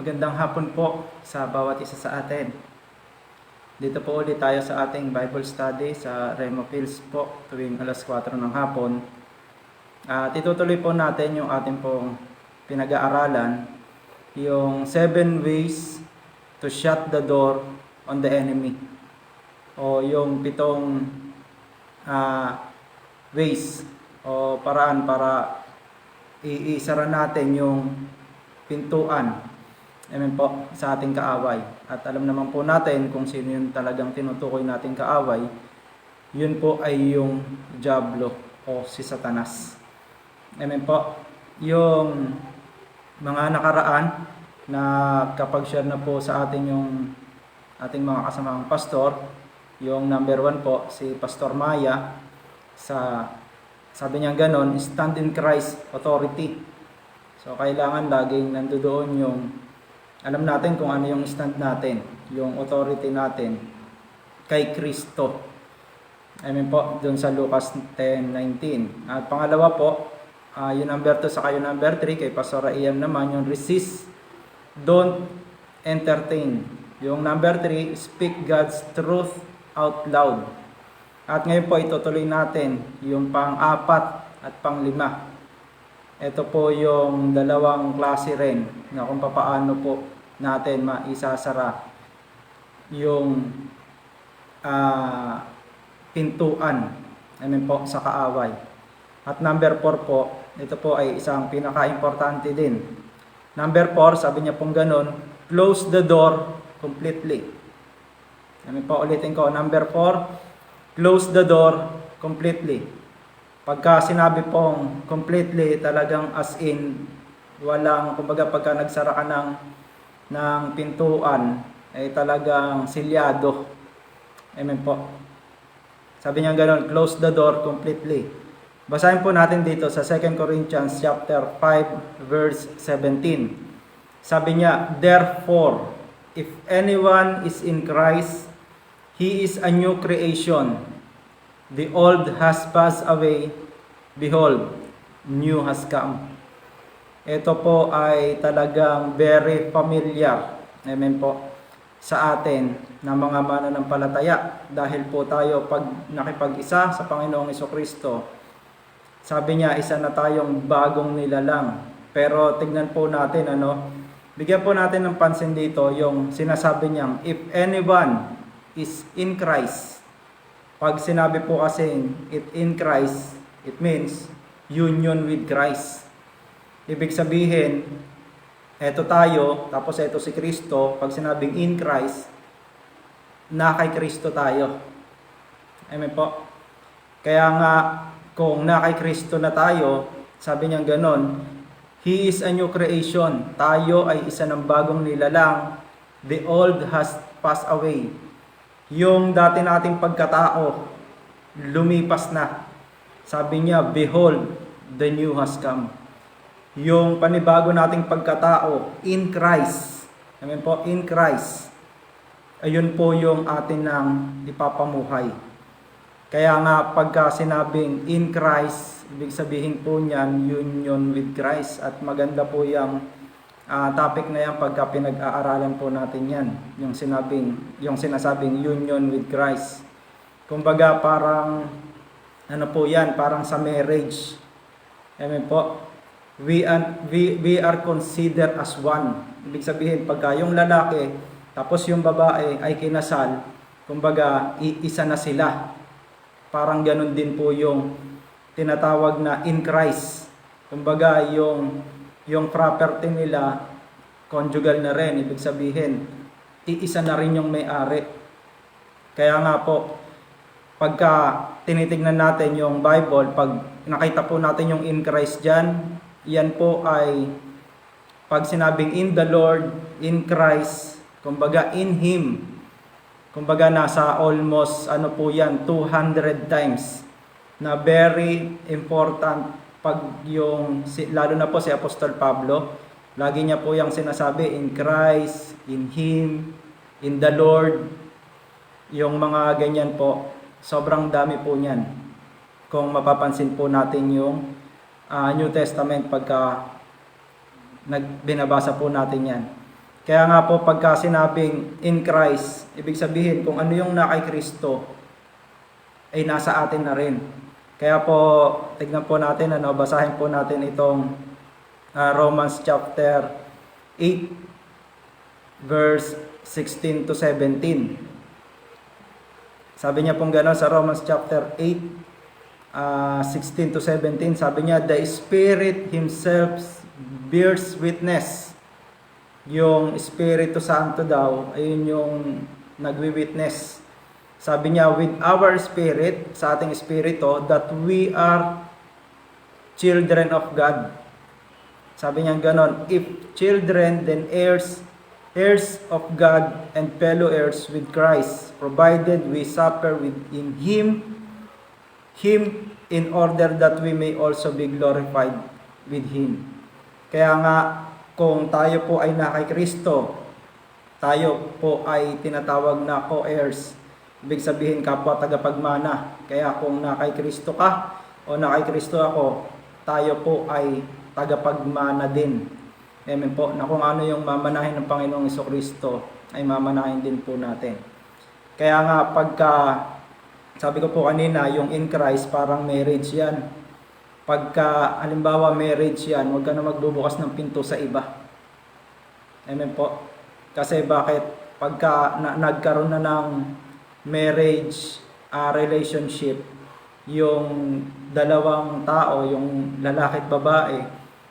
Magandang hapon po sa bawat isa sa atin. Dito po ulit tayo sa ating Bible study sa Rema Fields po tuwing alas 4 ng hapon. At itutuloy po natin yung ating pong pinag-aaralan, yung 7 ways to shut the door on the enemy. O yung 7 ways o paraan para iisara natin yung pintuan. Amen po, sa ating kaaway. At alam naman po natin kung sino yung talagang tinutukoy nating kaaway. Yun po ay yung Diablo o si Satanas. Amen po. Yung mga nakaraan na kapag share na po sa atin yung ating mga kasamang pastor, yung number 1 po, si Pastor Maya, sabi niya ganon, stand in Christ authority. So kailangan laging nandoon yung alam natin kung ano yung stand natin, yung authority natin kay Kristo. Amen po, dun sa Lucas 10:19. At pangalawa po, yung number 2 sa yung number 3, kay Pastor Ian naman, yung resist, don't entertain. Yung number 3, speak God's truth out loud. At ngayon po, itutuloy natin yung pang-4 at pang-5. Ito po yung dalawang klase rin na kung paano po natin maisasara yung pintuan, amen po, sa kaaway. At number 4 po, ito po ay isang pinaka-importante din. Number 4, sabi niya pong ganun, close the door completely. Amen po, ulitin ko, number 4, close the door completely. Pagka sinabi pong completely, talagang as in, walang, kumbaga pagka nagsara ka ng pintuan, ay talagang silyado. Amen po. Sabi niya gano'n, close the door completely. Basahin po natin dito sa 2 Corinthians chapter 5, verse 17. Sabi niya, therefore, if anyone is in Christ, he is a new creation. The old has passed away, behold, new has come. Ito po ay talagang very familiar, amen po, sa atin na mga mananampalataya. Dahil po tayo pag nakipag-isa sa Panginoong Jesucristo, sabi niya, isa na tayong bagong nilalang. Pero tignan po natin, bigyan po natin ng pansin dito yung sinasabi niyang, if anyone is in Christ. Pag sinabi po kasing it in Christ, it means union with Christ. Ibig sabihin, eto tayo, tapos eto si Kristo. Pag sinabing in Christ, na kay Kristo tayo. Amen po. Kaya nga, kung na kay Kristo na tayo, sabi niya ganon, He is a new creation. Tayo ay isa ng bagong nilalang. The old has passed away. Yung dati nating pagkatao, lumipas na. Sabi niya, behold, the new has come. Yung panibago nating pagkatao, in Christ. Amen po, in Christ. Ayun po yung atin ng ipapamuhay. Kaya nga, pagka sinabing in Christ, ibig sabihin po niyan, union with Christ. At maganda po yung topic na yan pagka pinag-aaralan po natin yan, yung sinasabing union with Christ. Kumbaga parang po yan, parang sa marriage. Amen po. We are considered as one. Ibig sabihin pagka yung lalaki tapos yung babae ay kinasal, kumbaga isa na sila. Parang ganun din po yung tinatawag na in Christ. Kumbaga yung property nila, conjugal na rin. Ibig sabihin, iisa na rin yung may-ari. Kaya nga po, pagka tinitignan natin yung Bible, pag nakita po natin yung in Christ dyan, yan po ay, pag sinabing in the Lord, in Christ, kumbaga in Him, kumbaga nasa almost, po yan, 200 times, na very important. Pag lalo na po si Apostol Pablo, lagi niya po yung sinasabi, in Christ, in Him, in the Lord, yung mga ganyan po, sobrang dami po niyan. Kung mapapansin po natin yung New Testament pagka binabasa po natin yan. Kaya nga po pagka sinabing in Christ, ibig sabihin kung ano yung na kay Kristo ay nasa atin na rin. Kaya po tignan po natin, basahin po natin itong Romans chapter 8 verse 16 to 17. Sabi niya pong gano'n sa Romans chapter 8, 16 to 17, sabi niya, the Spirit Himself bears witness. Yung Espiritu Santo daw, ayun yung nagwi-witness. Sabi niya, with our spirit, sa ating espiritu, that we are children of God. Sabi niya gano'n, if children, then heirs of God and fellow heirs with Christ, provided we suffer within Him in order that we may also be glorified with Him. Kaya nga, kung tayo po ay na kay Kristo, tayo po ay tinatawag na co-heirs. Ibig sabihin, kapwa tagapagmana. Kaya kung na kay Kristo ka o na kay Kristo ako, tayo po ay tagapagmana din. Amen po, na kung ano yung mamanahin ng Panginoong Jesucristo, ay mamanahin din po natin. Kaya nga, pagka, sabi ko po kanina, yung in Christ, parang marriage yan. Pagka, halimbawa marriage yan, huwag ka na magbubukas ng pinto sa iba. Amen po. Kasi bakit? Pagka nagkaroon na ng marriage relationship, yung dalawang tao, yung lalaki at babae,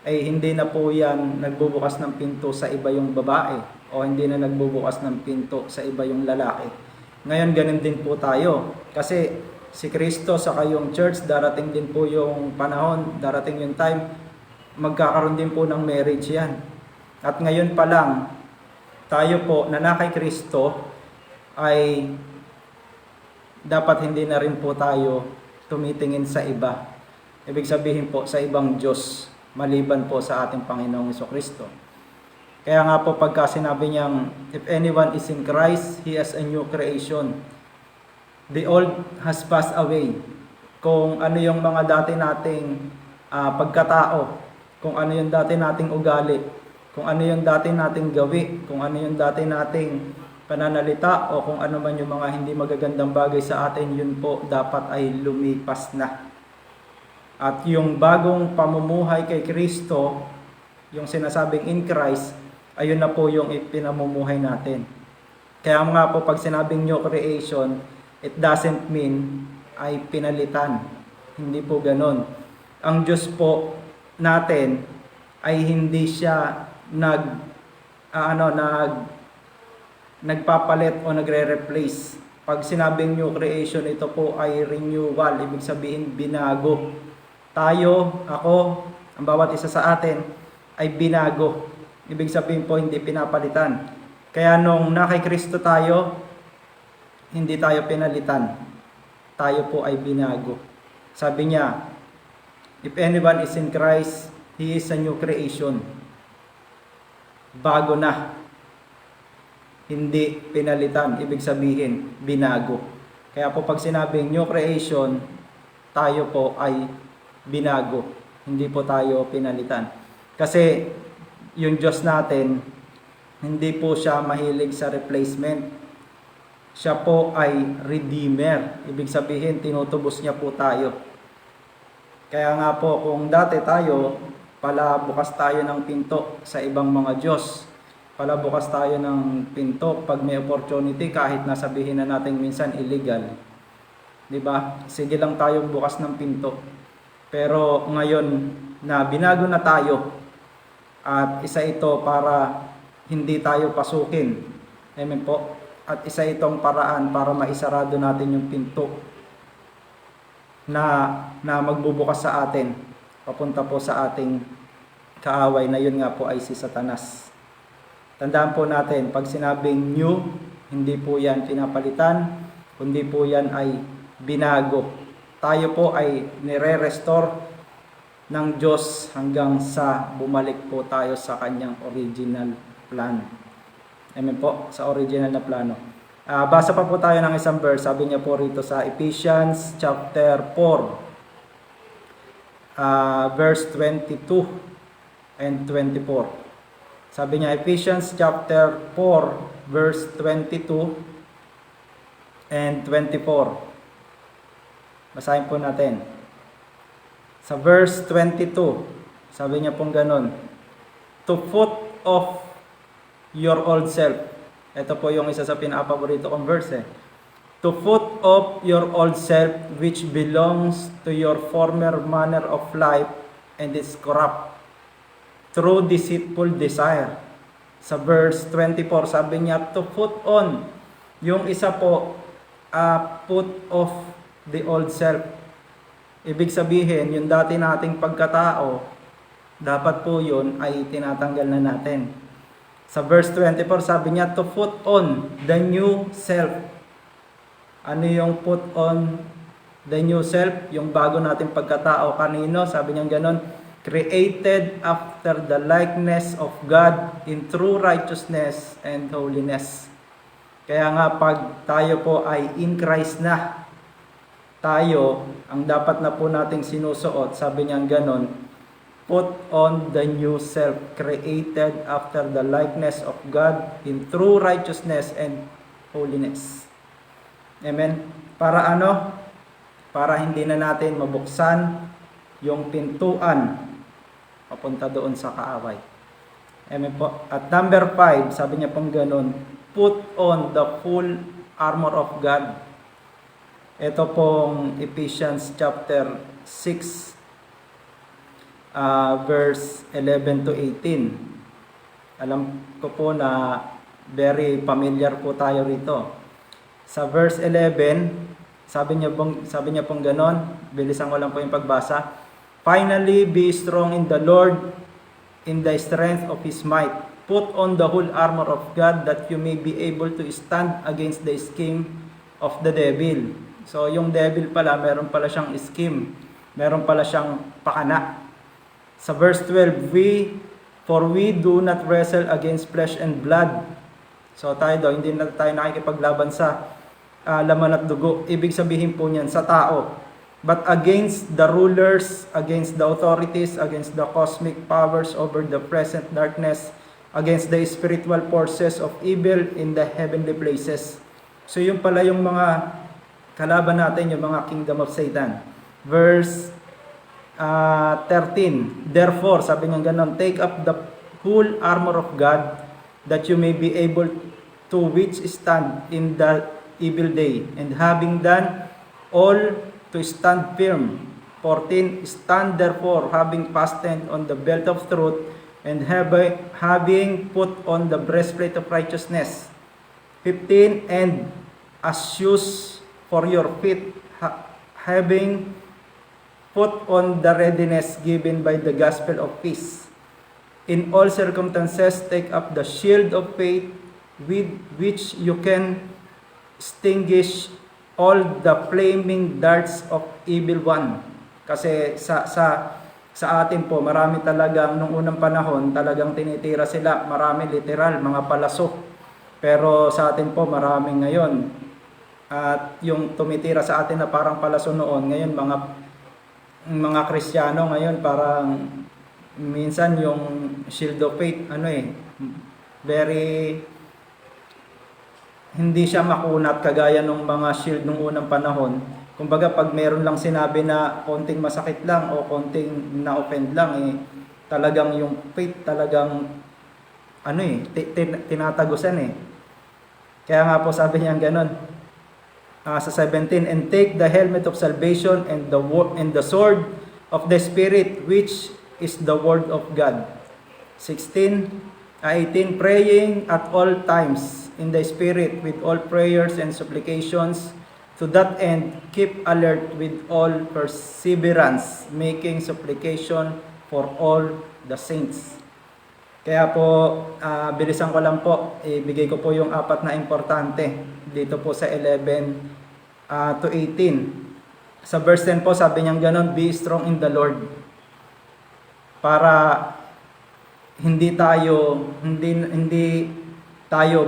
ay hindi na po yan nagbubukas ng pinto sa iba yung babae, o hindi na nagbubukas ng pinto sa iba yung lalaki. Ngayon, ganun din po tayo. Kasi si Kristo sa kayong church, darating din po yung panahon, darating yung time, magkakaroon din po ng marriage yan. At ngayon pa lang, tayo po na kay Kristo, ay dapat hindi na rin po tayo tumitingin sa iba. Ibig sabihin po sa ibang Diyos, maliban po sa ating Panginoong Jesucristo. Kaya nga po pagka sinabi niyang, if anyone is in Christ, he has a new creation. The old has passed away. Kung ano yung mga dati nating pagkatao, kung ano yung dati nating ugali, kung ano yung dati nating gawi, kung ano yung dati nating pananalita, o kung ano man yung mga hindi magagandang bagay sa atin, yun po dapat ay lumipas na. At yung bagong pamumuhay kay Kristo, yung sinasabing in Christ, ayun na po yung ipinamumuhay natin. Kaya nga po pag sinabing new creation, it doesn't mean ay pinalitan. Hindi po ganon. Ang Diyos po natin ay hindi siya nagpapalit o nagre-replace. Pag sinabing new creation, ito po ay renewal, ibig sabihin binago. Tayo, ako, ang bawat isa sa atin ay binago. Ibig sabihin po hindi pinapalitan. Kaya nung na kay Kristo tayo, hindi tayo pinalitan. Tayo po ay binago. Sabi niya, if anyone is in Christ, he is a new creation. Bago na. Hindi pinalitan, ibig sabihin binago. Kaya po pag sinabing new creation, tayo po ay binago. Hindi po tayo pinalitan. Kasi yung Diyos natin, hindi po siya mahilig sa replacement. Siya po ay redeemer. Ibig sabihin, tinutubos niya po tayo. Kaya nga po, kung dati tayo, pala bukas tayo ng pinto sa ibang mga Diyos. Palabukas tayo ng pinto pag may opportunity, kahit nasabihin na natin minsan illegal. 'Di ba? Sige lang tayong bukas ng pinto. Pero ngayon na binago na tayo, at isa ito para hindi tayo pasukin. Amen po. At isa itong paraan para maisarado natin yung pinto na magbubukas sa atin, papunta po sa ating kaaway, na yun nga po ay si Satanas. Tandaan po natin, pag sinabing new, hindi po yan pinapalitan, kundi po yan ay binago. Tayo po ay nire-restore ng Diyos hanggang sa bumalik po tayo sa kanyang original plan. Amen po, sa original na plano. Basa pa po tayo ng isang verse, sabi niya po rito sa Ephesians chapter 4, verse 22 and 24. Sabi niya, Ephesians chapter 4, verse 22 and 24. Basahin po natin. Sa verse 22, sabi niya pong ganun, to put off your old self. Ito po yung isa sa pinapaborito kong verse. To put off your old self which belongs to your former manner of life and is corrupt through deceitful desire. Sa verse 24, sabi niya, to put on. Yung isa po, put off the old self. Ibig sabihin, yung dati nating pagkatao, dapat po yun ay tinatanggal na natin. Sa verse 24, sabi niya, to put on the new self. Ano yung put on the new self? Yung bago nating pagkatao. Kanino? Sabi niya ganon, created after the likeness of God in true righteousness and holiness. Kaya nga pag tayo po ay in Christ na, tayo, ang dapat na po nating sinusuot, sabi niya ganon, put on the new self, created after the likeness of God in true righteousness and holiness. Amen? Para ano? Para hindi na natin mabuksan yung pintuan papunta doon sa kaaway. Amen po. At number 5, sabi niya pong ganun, put on the full armor of God. Ito pong Ephesians chapter 6, verse 11 to 18. Alam ko po na very familiar po tayo rito. Sa verse 11, sabi niya pong ganon, bilisan ko lang po yung pagbasa. Finally, be strong in the Lord, in the strength of His might. Put on the whole armor of God that you may be able to stand against the scheme of the devil. So, yung devil pala, meron pala siyang scheme. Meron pala siyang pakana. Sa verse 12, for we do not wrestle against flesh and blood. So, tayo daw, hindi na tayo nakikipaglaban sa laman at dugo. Ibig sabihin po niyan sa tao. But against the rulers, against the authorities, against the cosmic powers over the present darkness, against the spiritual forces of evil in the heavenly places. So yung pala yung mga kalaban natin, yung mga kingdom of Satan. Verse 13, therefore, sabi niya ganon, take up the whole armor of God that you may be able to withstand in the evil day, and having done all, to stand firm. 14, stand therefore, having fastened on the belt of truth, and having put on the breastplate of righteousness. 15, and as shoes for your feet, having put on the readiness given by the gospel of peace. In all circumstances, take up the shield of faith, with which you can extinguish all the flaming darts of evil one. Kasi sa atin po, marami talagang nung unang panahon, talagang tinitira sila, marami literal, mga palaso. Pero sa atin po, marami ngayon. At yung tumitira sa atin na parang palaso noon, ngayon mga Kristiyano ngayon parang minsan yung shield of faith, very hindi siya makunat kagaya ng mga shield nung unang panahon. Kumbaga pag meron lang sinabi na konting masakit lang o konting na-offend lang, talagang yung faith talagang tinatagusan. Kaya nga po sabi niya ganon. Sa 17, and take the helmet of salvation and the sword of the Spirit, which is the word of God. 18, praying at all times in the Spirit with all prayers and supplications. To that end, keep alert with all perseverance, making supplication for all the saints. Kaya po, bilisan ko lang po, ibigay ko po yung 4 na importante dito po sa 11 to 18. Sa verse 10 po, sabi niya ganon, be strong in the Lord. Para hindi tayo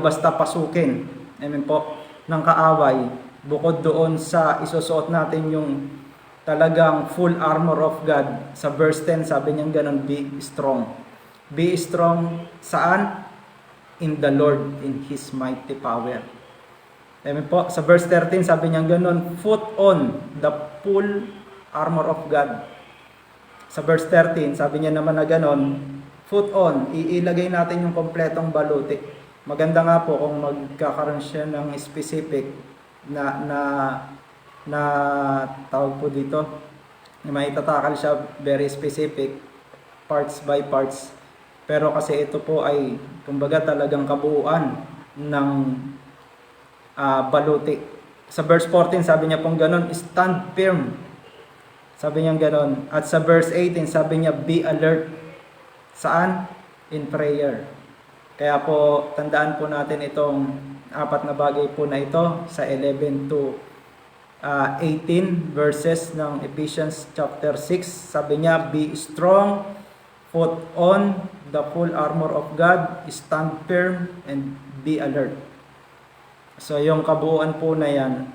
basta pasukin, amen po, ng kaaway, bukod doon sa isusuot natin yung talagang full armor of God. Sa verse 10, sabi niya ganon, be strong. Be strong saan? In the Lord, in His mighty power. Amen po. Sa verse 13, sabi niya ganun, put on the full armor of God. Sa verse 13, sabi niya naman na ganun, put on, iilagay natin yung kompletong baluti. Maganda nga po kung magkakaroon siya ng specific na tawag po dito, may tatakal siya very specific, parts by parts. Pero kasi ito po ay, kumbaga talagang kabuuan ng baluti. Sa verse 14, sabi niya pong ganon, stand firm. Sabi niya ganon. At sa verse 18, sabi niya, be alert. Saan? In prayer. Kaya po, tandaan po natin itong apat na bagay po na ito sa 11 to 18 verses ng Ephesians chapter 6. Sabi niya, be strong, put on the full armor of God, stand firm, and be alert. So yung kabuuan po na yan,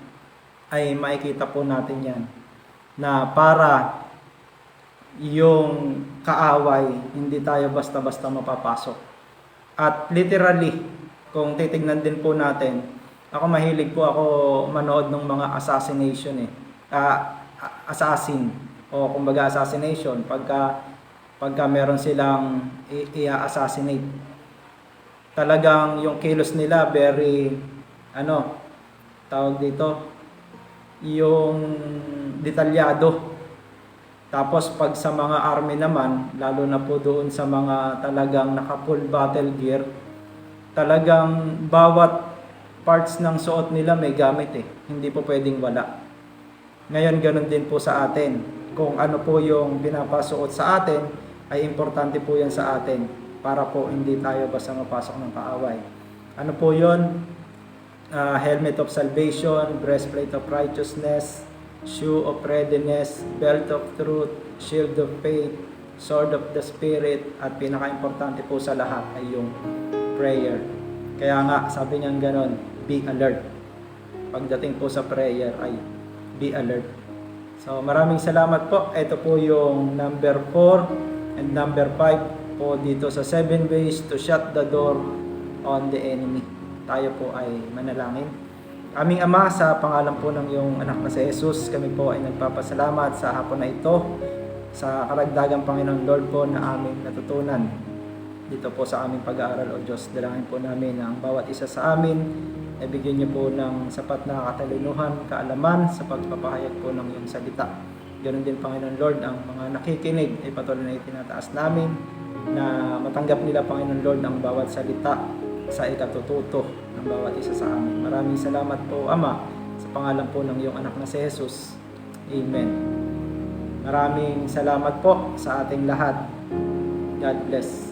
ay makikita po natin yan, na para yung kaaway, hindi tayo basta-basta mapapasok. At literally, kung titignan din po natin, ako mahilig po ako manood ng mga assassination assassin, o kumbaga assassination, pagka meron silang i-assassinate. Talagang yung kilos nila very tawag dito, yung detalyado. Tapos pag sa mga army naman, lalo na po doon sa mga talagang naka-full battle gear, talagang bawat parts ng suot nila may gamit Hindi po pwedeng wala. Ngayon ganun din po sa atin. Kung ano po yung pinapasuot sa atin, ay importante po yan sa atin para po hindi tayo basta mapasok ng kaaway. Ano po yun? Helmet of salvation, breastplate of righteousness, shoe of readiness, belt of truth, shield of faith, sword of the spirit, at pinaka-importante po sa lahat ay yung prayer. Kaya nga, sabi niya ganon, be alert. Pagdating po sa prayer ay be alert. So maraming salamat po. Ito po yung number 4 and number 5 po dito sa 7 ways to shut the door on the enemy. Tayo po ay manalangin. Aming Ama, sa pangalan po ng iyong anak na si Jesus, kami po ay nagpapasalamat sa hapon na ito, sa karagdagang Panginoon Lord po na aming natutunan dito po sa aming pag-aaral. O Diyos, dalangin po namin na ang bawat isa sa amin ay bigyan niyo po ng sapat na katalinuhan, kaalaman sa pagpapahayag po ng iyong salita. Ganon din, Panginoon Lord, ang mga nakikinig ay patuloy na itinataas namin na matanggap nila, Panginoon Lord, ang bawat salita sa ikatututo ng bawat isa sa amin. Maraming salamat po, Ama, sa pangalan po ng iyong anak na si Jesus. Amen. Maraming salamat po sa ating lahat. God bless.